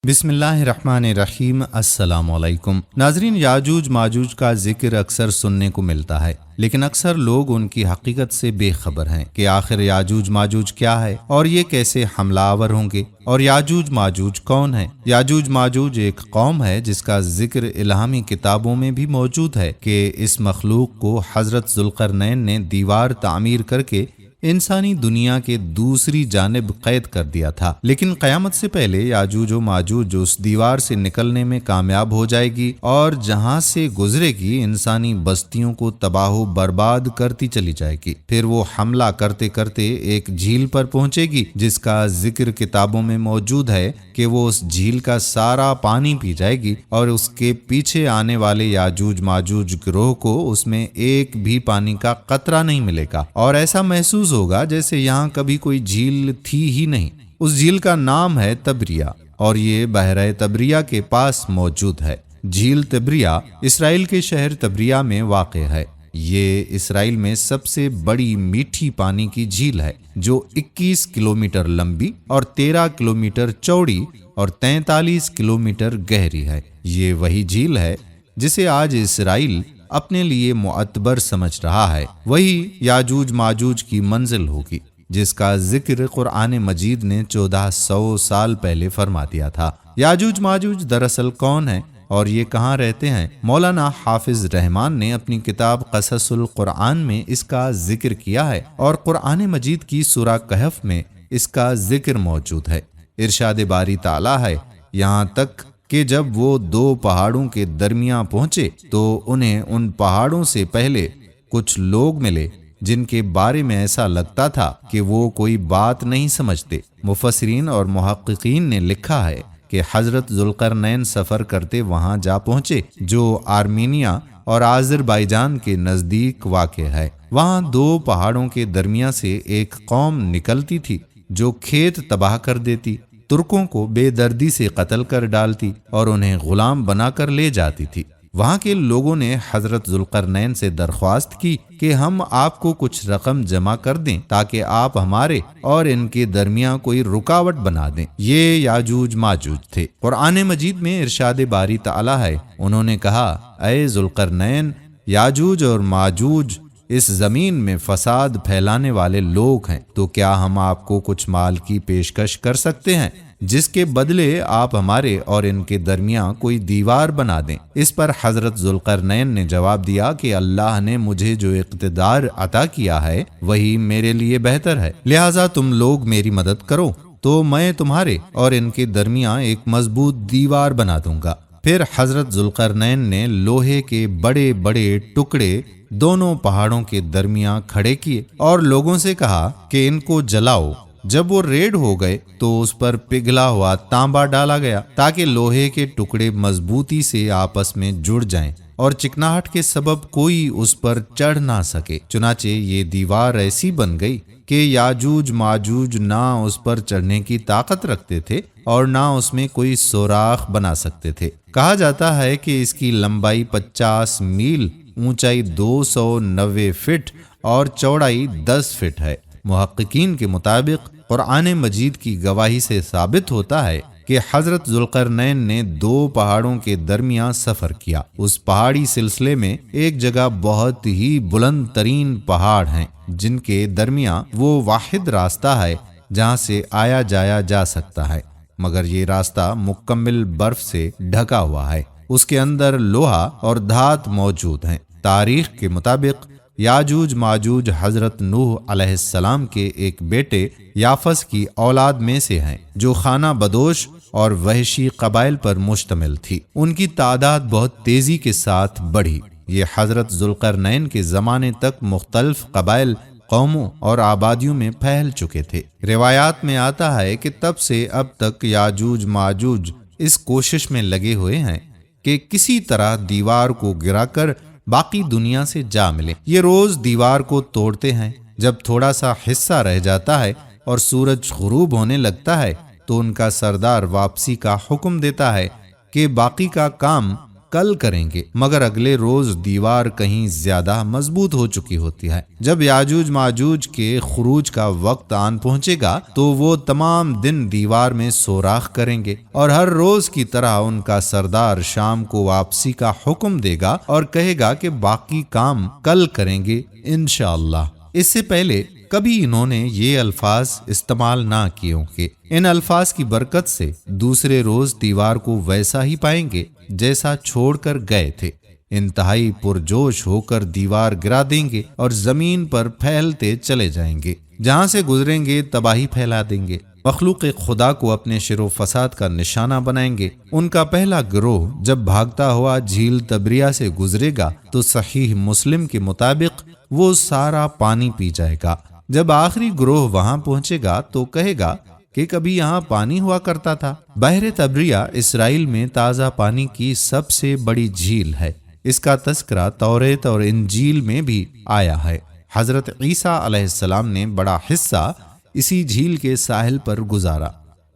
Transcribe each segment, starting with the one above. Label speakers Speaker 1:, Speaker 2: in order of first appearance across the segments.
Speaker 1: بسم اللہ الرحمن الرحیم۔ السلام علیکم ناظرین، یاجوج ماجوج کا ذکر اکثر سننے کو ملتا ہے، لیکن اکثر لوگ ان کی حقیقت سے بے خبر ہیں کہ آخر یاجوج ماجوج کیا ہے اور یہ کیسے حملہ آور ہوں گے، اور یاجوج ماجوج کون ہے۔ یاجوج ماجوج ایک قوم ہے جس کا ذکر الہامی کتابوں میں بھی موجود ہے کہ اس مخلوق کو حضرت ذوالقرنین نے دیوار تعمیر کر کے انسانی دنیا کے دوسری جانب قید کر دیا تھا، لیکن قیامت سے پہلے یاجوج و ماجوج اس دیوار سے نکلنے میں کامیاب ہو جائے گی اور جہاں سے گزرے گی انسانی بستیوں کو تباہ و برباد کرتی چلی جائے گی۔ پھر وہ حملہ کرتے کرتے ایک جھیل پر پہنچے گی جس کا ذکر کتابوں میں موجود ہے کہ وہ اس جھیل کا سارا پانی پی جائے گی اور اس کے پیچھے آنے والے یاجوج ماجوج گروہ کو اس میں ایک بھی پانی کا قطرہ نہیں ملے گا، اور ایسا محسوس ہوگا جیسے یہاں کبھی کوئی جھیل تھی ہی نہیں۔ اس جھیل کا نام ہے تبریہ اور یہ بحیرہ تبریہ کے پاس موجود ہے۔ جھیل تبریہ اسرائیل کے شہر تبریہ میں واقع ہے۔ یہ اسرائیل میں سب سے بڑی میٹھی پانی کی جھیل ہے جو 21 کلومیٹر لمبی اور 13 کلومیٹر چوڑی اور 43 کلومیٹر گہری ہے۔ یہ وہی جھیل ہے جسے آج اسرائیل اپنے لیے معتبر سمجھ رہا ہے۔ وہی یاجوج ماجوج کی منزل ہوگی جس کا ذکر قرآن مجید نے 1400 سال پہلے فرما دیا تھا۔ یاجوج ماجوج دراصل کون ہیں اور یہ کہاں رہتے ہیں؟ مولانا حافظ رحمان نے اپنی کتاب قصص القرآن میں اس کا ذکر کیا ہے اور قرآن مجید کی سورہ کہف میں اس کا ذکر موجود ہے۔ ارشاد باری تعالیٰ ہے، یہاں تک کہ جب وہ 2 پہاڑوں کے درمیان پہنچے تو انہیں ان پہاڑوں سے پہلے کچھ لوگ ملے جن کے بارے میں ایسا لگتا تھا کہ وہ کوئی بات نہیں سمجھتے۔ مفسرین اور محققین نے لکھا ہے کہ حضرت ذوالقرنین سفر کرتے وہاں جا پہنچے جو آرمینیا اور آذربائیجان کے نزدیک واقع ہے۔ وہاں 2 پہاڑوں کے درمیان سے ایک قوم نکلتی تھی جو کھیت تباہ کر دیتی، ترکوں کو بے دردی سے قتل کر ڈالتی اور انہیں غلام بنا کر لے جاتی تھی۔ وہاں کے لوگوں نے حضرت ذوالقرنین سے درخواست کی کہ ہم آپ کو کچھ رقم جمع کر دیں تاکہ آپ ہمارے اور ان کے درمیان کوئی رکاوٹ بنا دیں۔ یہ یاجوج ماجوج تھے۔ قرآن مجید میں ارشاد باری تعالیٰ ہے، انہوں نے کہا، اے ذوالقرنین، یاجوج اور ماجوج اس زمین میں فساد پھیلانے والے لوگ ہیں، تو کیا ہم آپ کو کچھ مال کی پیشکش کر سکتے ہیں جس کے بدلے آپ ہمارے اور ان کے درمیان کوئی دیوار بنا دیں؟ اس پر حضرت ذوالقرنین نے جواب دیا کہ اللہ نے مجھے جو اقتدار عطا کیا ہے وہی میرے لیے بہتر ہے، لہٰذا تم لوگ میری مدد کرو تو میں تمہارے اور ان کے درمیان ایک مضبوط دیوار بنا دوں گا۔ پھر حضرت ذوالقرنین نے لوہے کے بڑے بڑے ٹکڑے دونوں پہاڑوں کے درمیان کھڑے کیے اور لوگوں سے کہا کہ ان کو جلاؤ۔ جب وہ ریڈ ہو گئے تو اس پر پگھلا ہوا تانبا ڈالا گیا تاکہ لوہے کے ٹکڑے مضبوطی سے آپس میں جڑ جائیں اور چکناہٹ کے سبب کوئی اس پر چڑھ نہ سکے۔ چنانچہ یہ دیوار ایسی بن گئی کہ یاجوج ماجوج نہ اس پر چڑھنے کی طاقت رکھتے تھے اور نہ اس میں کوئی سوراخ بنا سکتے تھے۔ کہا جاتا ہے کہ اس کی لمبائی 50 میل، اونچائی 290 فٹ اور چوڑائی 10 فٹ ہے۔ محققین کے مطابق قرآن مجید کی گواہی سے ثابت ہوتا ہے کہ حضرت ذوالقرنین نے 2 پہاڑوں کے درمیان سفر کیا۔ اس پہاڑی سلسلے میں ایک جگہ بہت ہی بلند ترین پہاڑ ہیں جن کے درمیان وہ واحد راستہ ہے جہاں سے آیا جایا جا سکتا ہے، مگر یہ راستہ مکمل برف سے ڈھکا ہوا ہے۔ اس کے اندر لوہا اور دھات موجود ہیں۔ تاریخ کے مطابق یاجوج ماجوج حضرت نوح علیہ السلام کے ایک بیٹے یافس کی اولاد میں سے ہیں جو خانہ بدوش اور وحشی قبائل پر مشتمل تھی۔ ان کی تعداد بہت تیزی کے ساتھ بڑھی۔ یہ حضرت ذوالقرنین کے زمانے تک مختلف قبائل، قوموں اور آبادیوں میں پھیل چکے تھے۔ روایات میں آتا ہے کہ تب سے اب تک یاجوج ماجوج اس کوشش میں لگے ہوئے ہیں کہ کسی طرح دیوار کو گرا کر باقی دنیا سے جا ملے۔ یہ روز دیوار کو توڑتے ہیں۔ جب تھوڑا سا حصہ رہ جاتا ہے اور سورج غروب ہونے لگتا ہے تو ان کا سردار واپسی کا حکم دیتا ہے کہ باقی کا کام کل کریں گے، مگر اگلے روز دیوار کہیں زیادہ مضبوط ہو چکی ہوتی ہے۔ جب یاجوج ماجوج کے خروج کا وقت آن پہنچے گا تو وہ تمام دن دیوار میں سوراخ کریں گے، اور ہر روز کی طرح ان کا سردار شام کو واپسی کا حکم دے گا اور کہے گا کہ باقی کام کل کریں گے انشاءاللہ۔ اس سے پہلے کبھی انہوں نے یہ الفاظ استعمال نہ کیے ہوں کہ ان الفاظ کی برکت سے دوسرے روز دیوار کو ویسا ہی پائیں گے جیسا چھوڑ کر گئے تھے۔ انتہائی پرجوش ہو کر دیوار گرا دیں گے اور زمین پر پھیلتے چلے جائیں گے، جہاں سے گزریں گے تباہی پھیلا دیں گے، مخلوق خدا کو اپنے شر و فساد کا نشانہ بنائیں گے۔ ان کا پہلا گروہ جب بھاگتا ہوا جھیل تبریہ سے گزرے گا تو صحیح مسلم کے مطابق وہ سارا پانی پی جائے گا۔ جب آخری گروہ وہاں پہنچے گا تو کہے گا کہ کبھی یہاں پانی ہوا کرتا تھا۔ بحر تبریہ اسرائیل میں تازہ پانی کی سب سے بڑی جھیل ہے۔ اس کا تذکرہ توریت اور انجیل میں بھی آیا ہے۔ حضرت عیسیٰ علیہ السلام نے بڑا حصہ اسی جھیل کے ساحل پر گزارا۔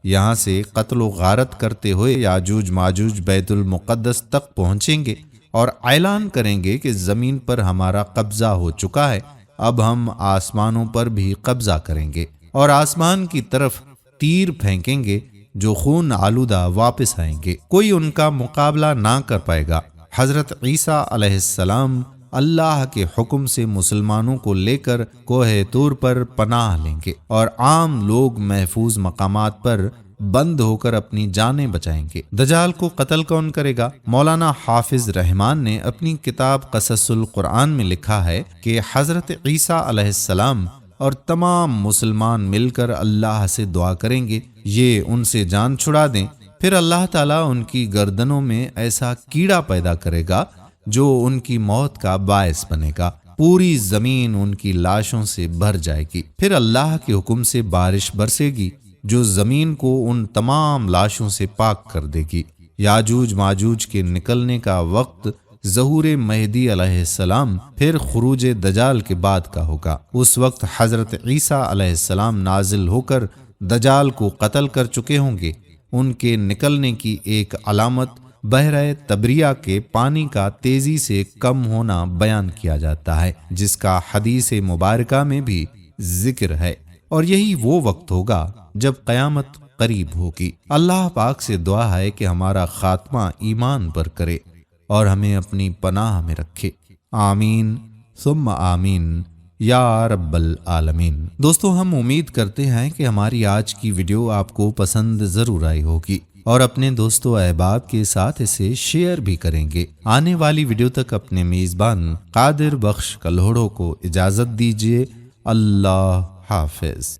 Speaker 1: یہاں سے قتل و غارت کرتے ہوئے یاجوج ماجوج بیت المقدس تک پہنچیں گے اور اعلان کریں گے کہ زمین پر ہمارا قبضہ ہو چکا ہے، اب ہم آسمانوں پر بھی قبضہ کریں گے، اور آسمان کی طرف تیر پھینکیں گے جو خون آلودہ واپس آئیں گے، کوئی ان کا مقابلہ نہ کر پائے گا۔ حضرت عیسیٰ علیہ السلام اللہ کے حکم سے مسلمانوں کو لے کر کوہ طور پر پناہ لیں گے، اور عام لوگ محفوظ مقامات پر بند ہو کر اپنی جانیں بچائیں گے۔ دجال کو قتل کون کرے گا؟ مولانا حافظ رحمان نے اپنی کتاب قصص القرآن میں لکھا ہے کہ حضرت عیسیٰ علیہ السلام اور تمام مسلمان مل کر اللہ سے دعا کریں گے یہ ان سے جان چھڑا دیں، پھر اللہ تعالیٰ ان کی گردنوں میں ایسا کیڑا پیدا کرے گا جو ان کی موت کا باعث بنے گا، پوری زمین ان کی لاشوں سے بھر جائے گی، پھر اللہ کے حکم سے بارش برسے گی جو زمین کو ان تمام لاشوں سے پاک کر دے گی۔ یاجوج ماجوج کے نکلنے کا وقت ظہور مہدی علیہ السلام پھر خروج دجال کے بعد کا ہوگا۔ اس وقت حضرت عیسیٰ علیہ السلام نازل ہو کر دجال کو قتل کر چکے ہوں گے۔ ان کے نکلنے کی ایک علامت بحر تبریہ کے پانی کا تیزی سے کم ہونا بیان کیا جاتا ہے، جس کا حدیث مبارکہ میں بھی ذکر ہے، اور یہی وہ وقت ہوگا جب قیامت قریب ہوگی۔ اللہ پاک سے دعا ہے کہ ہمارا خاتمہ ایمان پر کرے اور ہمیں اپنی پناہ میں رکھے، آمین ثم آمین یا رب العالمین۔ دوستو، ہم امید کرتے ہیں کہ ہماری آج کی ویڈیو آپ کو پسند ضرور آئی ہوگی، اور اپنے دوستوں احباب کے ساتھ اسے شیئر بھی کریں گے۔ آنے والی ویڈیو تک اپنے میزبان قادر بخش کلہوڑوں کو اجازت دیجیے۔ اللہ حافظ۔